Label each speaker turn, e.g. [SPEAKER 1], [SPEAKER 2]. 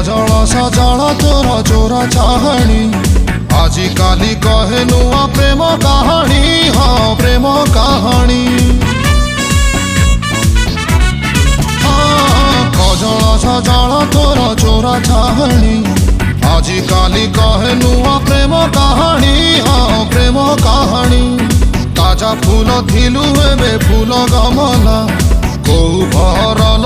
[SPEAKER 1] সজল সজল তোর চোরা চাহানি আজি কালি কহে নুয়া প্রেম কাহানি হ্যাঁ প্রেম কাহানি সজল সজল তোর চোরা চাহানি আজি কালি কহে নুয়া প্রেম কাহানি হ্যাঁ প্রেম কাহানি তাজা ফুল থিলু এবে ফুল গমলা কৌ ভরল